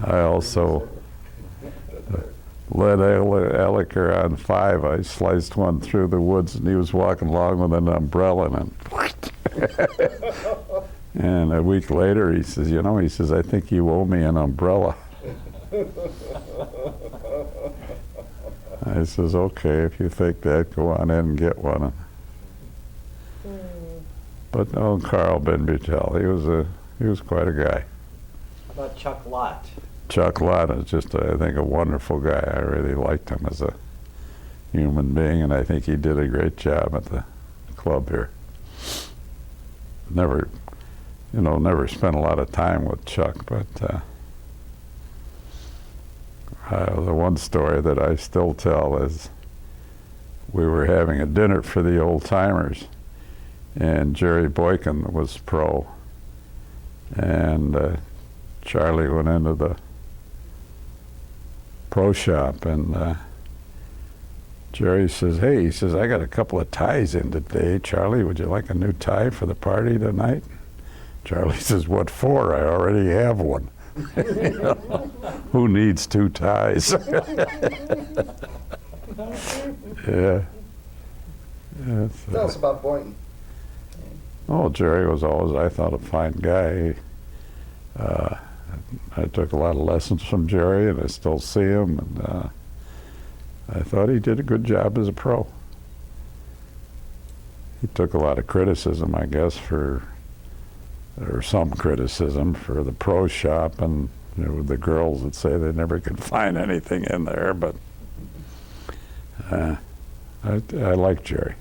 I also led Elliker on 5. I sliced one through the woods, and he was walking along with an umbrella, and and a week later, he says, you know, he says, I think you owe me an umbrella. I says, okay, if you think that, go on in and get one. But no, Carl Ben Butel, he was quite a guy. How about Chuck Lott? Chuck Lott is just, I think, a wonderful guy. I really liked him as a human being, and I think he did a great job at the club here. Never spent a lot of time with Chuck, but the one story that I still tell is we were having a dinner for the old timers, and Jerry Boykin was pro, and Charlie went into the pro shop, and Jerry says, hey, he says, I got a couple of ties in today. Charlie, would you like a new tie for the party tonight? Charlie says, what for? I already have one. You know, who needs 2 ties? Yeah. Tell us about Boynton. Oh, Jerry was always, I thought, a fine guy. I took a lot of lessons from Jerry, and I still see him, and I thought he did a good job as a pro. He took a lot of criticism, I guess, or some criticism for the pro shop, and you know, the girls that say they never could find anything in there, but I like Jerry.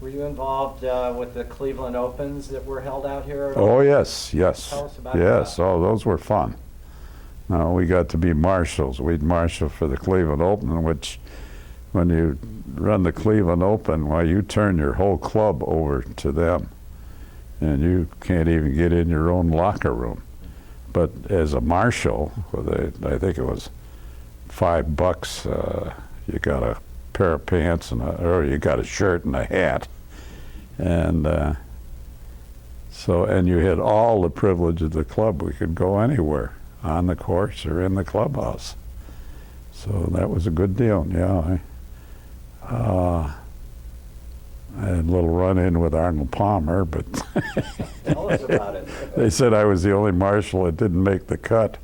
Were you involved with the Cleveland Opens that were held out here? Oh, yes. Tell us about yes. that. Oh, those were fun. No, we got to be marshals. We'd marshal for the Cleveland Open, which when you run the Cleveland Open, well, you turn your whole club over to them, and you can't even get in your own locker room. But as a marshal, I think it was $5, you got a pair of pants or you got a shirt and a hat, and and you had all the privilege of the club. We could go anywhere on the course or in the clubhouse, so that was a good deal. Yeah, I had a little run-in with Arnold Palmer, but Tell us about it. they said I was the only marshal that didn't make the cut.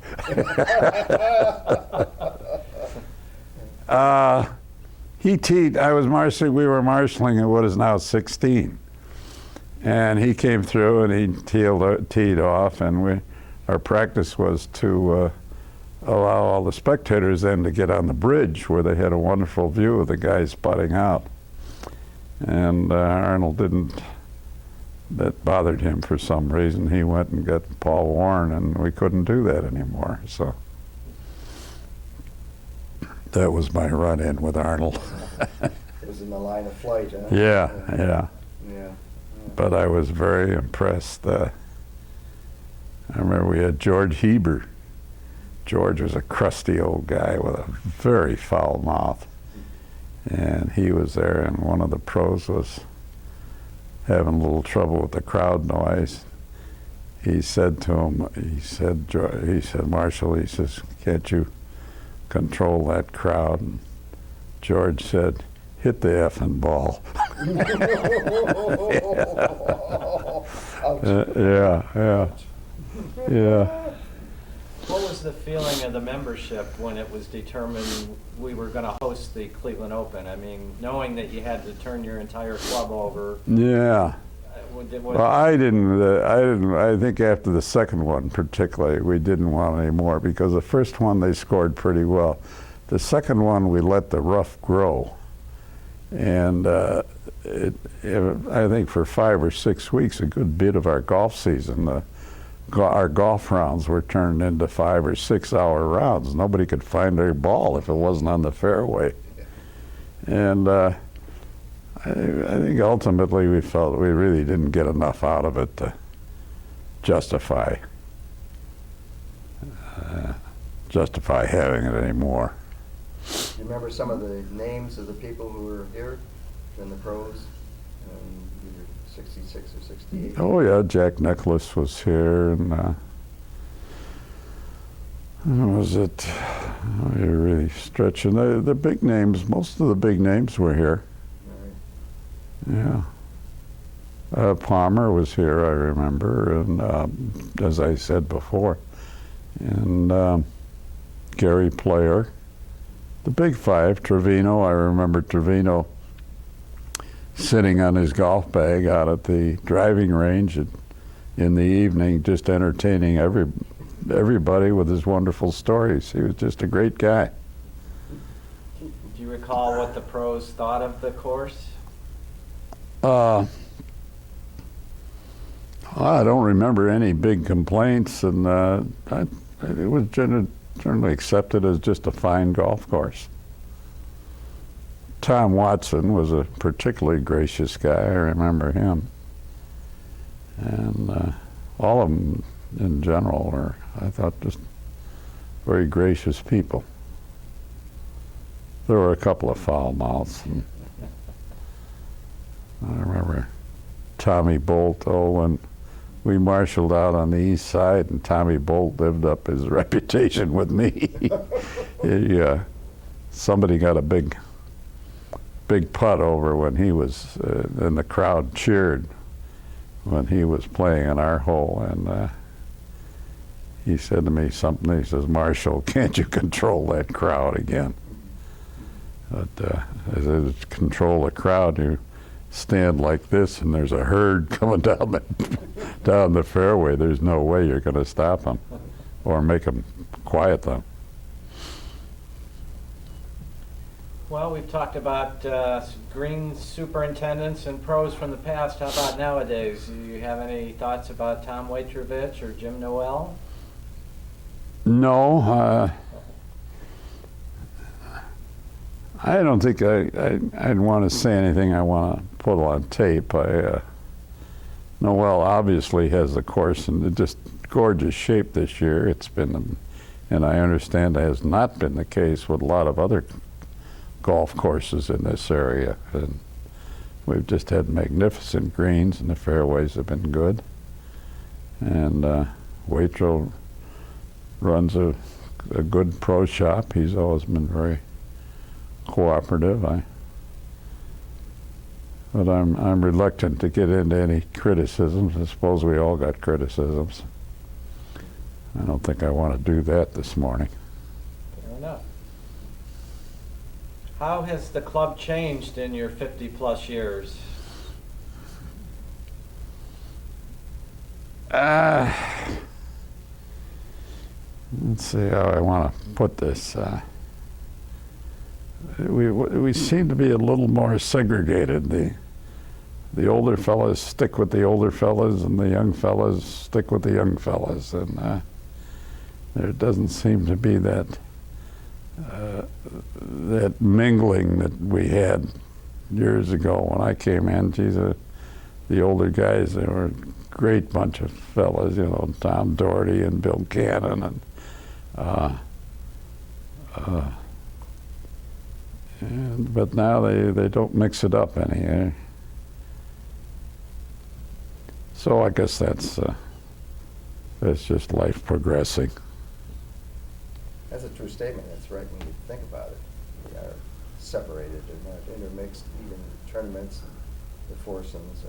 He teed. I was marshaling. We were marshaling at what is now 16, and he came through and he teed off, and our practice was to allow all the spectators then to get on the bridge where they had a wonderful view of the guys putting out. And Arnold didn't. That bothered him for some reason. He went and got Paul Warren, and we couldn't do that anymore. So that was my run-in with Arnold. It was in the line of flight, huh? Yeah. Yeah. But I was very impressed. I remember we had George Heber. George was a crusty old guy with a very foul mouth. And he was there, and one of the pros was having a little trouble with the crowd noise. He said to him, he said, Marshall, he says, can't you control that crowd? And George said, hit the effing ball. Yeah. What was the feeling of the membership when it was determined we were going to host the Cleveland Open? I mean, knowing that you had to turn your entire club over. Yeah. Well, I didn't. I think after the second one, particularly, we didn't want any more, because the first one they scored pretty well. The second one we let the rough grow, and I think for 5 or 6 weeks, a good bit of our golf season, our golf rounds were turned into 5 or 6 hour rounds. Nobody could find their ball if it wasn't on the fairway, and I think ultimately we felt we really didn't get enough out of it to justify having it anymore. Do you remember some of the names of the people who were here in the pros, either 66 or 68? Oh yeah, Jack Nicklaus was here, and Was it? Oh, you're really stretching. The big names, most of the big names were here. Right. Yeah. Palmer was here, I remember, and as I said before, and Gary Player. The big five, Trevino, I remember Trevino sitting on his golf bag out at the driving range in the evening, just entertaining everybody with his wonderful stories. He was just a great guy. Do you recall what the pros thought of the course? I don't remember any big complaints, and it was generally accepted as just a fine golf course. Tom Watson was a particularly gracious guy. I remember him. And all of them in general are, I thought, just very gracious people. There were a couple of foul mouths. And I remember Tommy Bolt, when we marshaled out on the east side, and Tommy Bolt lived up his reputation with me. Somebody got a big putt over when he was, and the crowd cheered when he was playing in our hole, and he said to me something. He says, "Marshall, can't you control that crowd again?" But as I control the crowd, you stand like this, and there's a herd coming down the fairway. There's no way you're going to stop them or make them quiet them. Well, we've talked about green superintendents and pros from the past. How about nowadays? Do you have any thoughts about Tom Waitrovich or Jim Noel? No, I don't think I'd want to say anything I want to put on tape. Noel obviously has the course in just gorgeous shape this year. It's been, and I understand has not been the case with a lot of other golf courses in this area. And we've just had magnificent greens, and the fairways have been good. And Waitro runs a good pro shop. He's always been very cooperative. But I'm reluctant to get into any criticisms. I suppose we all got criticisms. I don't think I want to do that this morning. Fair enough. How has the club changed in your 50-plus years? Let's see how I want to put this. We seem to be a little more segregated. The older fellas stick with the older fellas, and the young fellas stick with the young fellas, and there doesn't seem to be that mingling that we had years ago when I came in. Geez, the older guys, they were a great bunch of fellas, Tom Doherty and Bill Cannon, but now they don't mix it up any. So I guess that's just life progressing. That's a true statement. That's right when you think about it. We are separated and not intermixed, even in tournaments and the foursomes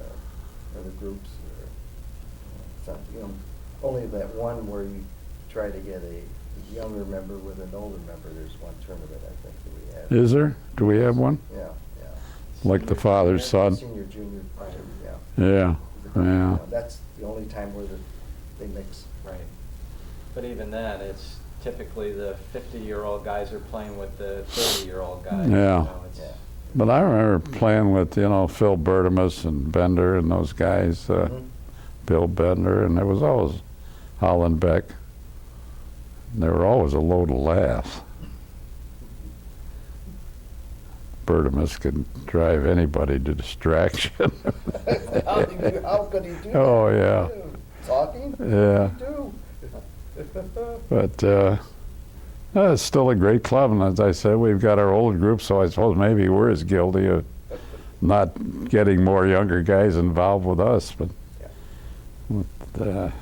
or the groups. Only that one where you try to get a younger member with an older member. There's one tournament I think that we have. Is there? Do we have one? Yeah. Like the father's son? Senior, junior, yeah. Yeah. Yeah. That's the only time where they mix. Right. But even then, it's typically the 50-year-old guys are playing with the 30-year-old guys. Yeah. Yeah. But I remember playing with, Phil Bertimus and Bender and those guys, Bill Bender, and there was always Hollenbeck. They were always a load of laughs. Bertimus could drive anybody to distraction. How could he do that? Oh, yeah. Talking? Yeah. What do you do? But it's still a great club, and as I said, we've got our old group, so I suppose maybe we're as guilty of not getting more younger guys involved with us. But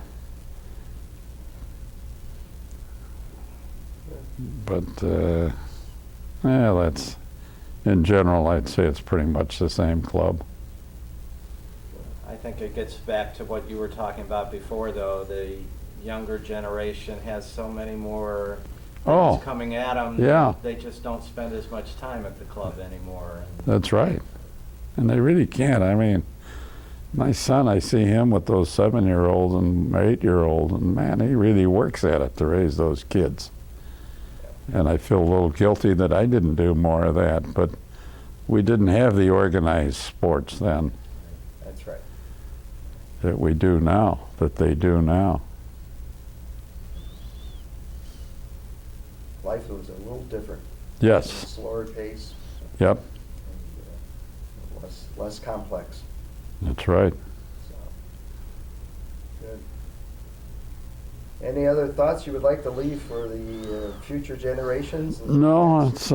But yeah, that's in general. I'd say it's pretty much the same club. I think it gets back to what you were talking about before, though. The younger generation has so many more Oh, things coming at them. yeah. They just don't spend as much time at the club anymore. That's right. And they really can't. I mean, my son, I see him with those 7-year-olds and 8-year-olds, and man, he really works at it to raise those kids. And I feel a little guilty that I didn't do more of that, but we didn't have the organized sports then That's right. that we do now, that they do now. Life was a little different. Yes. Slower pace. Yep, And less complex. that's right. So, good. Any other thoughts you would like to leave for the future generations? No, it's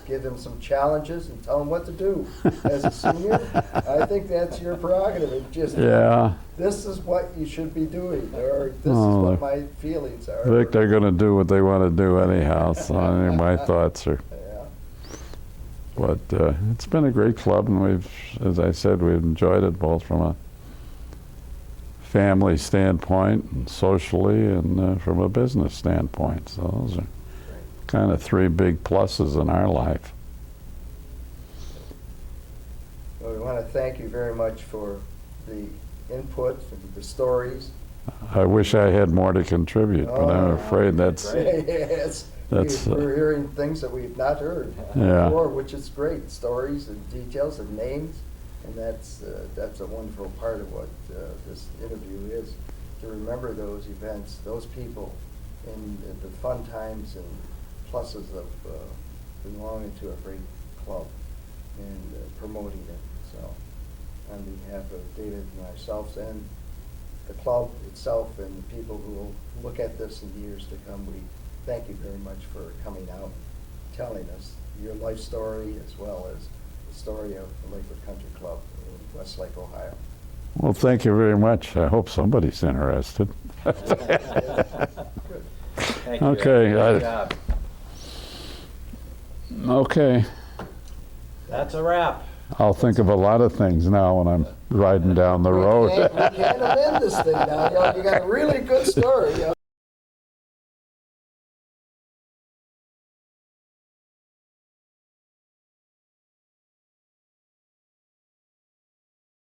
Give them some challenges and tell them what to do. As a senior, I think that's your prerogative. It just, yeah. this is what you should be doing, or this Oh, is what my feelings are. I think they're going to do what they want to do anyhow. So my thoughts are. Yeah. But it's been a great club, and we've, as I said, we've enjoyed it both from a family standpoint, and socially, and from a business standpoint. So those are kind of 3 big pluses in our life. Well, we want to thank you very much for the input and the stories. I wish I had more to contribute, but I'm Oh, afraid that's Yes. That's, We're hearing things that we've not heard Yeah. before, which is great. Stories and details and names, and that's a wonderful part of what this interview is, to remember those events, those people, and the fun times and pluses of belonging to a great club and promoting it. So, on behalf of David and ourselves and the club itself and the people who will look at this in years to come, we thank you very much for coming out, telling us your life story as well as the story of the Lakewood Country Club in Westlake, Ohio. well, thank you very much. I hope somebody's interested. Good. Thank you. Okay, Good job. Okay, That's a wrap. I'll think of a lot of things now when I'm riding down the road. We can't amend this thing now. You got a really good story.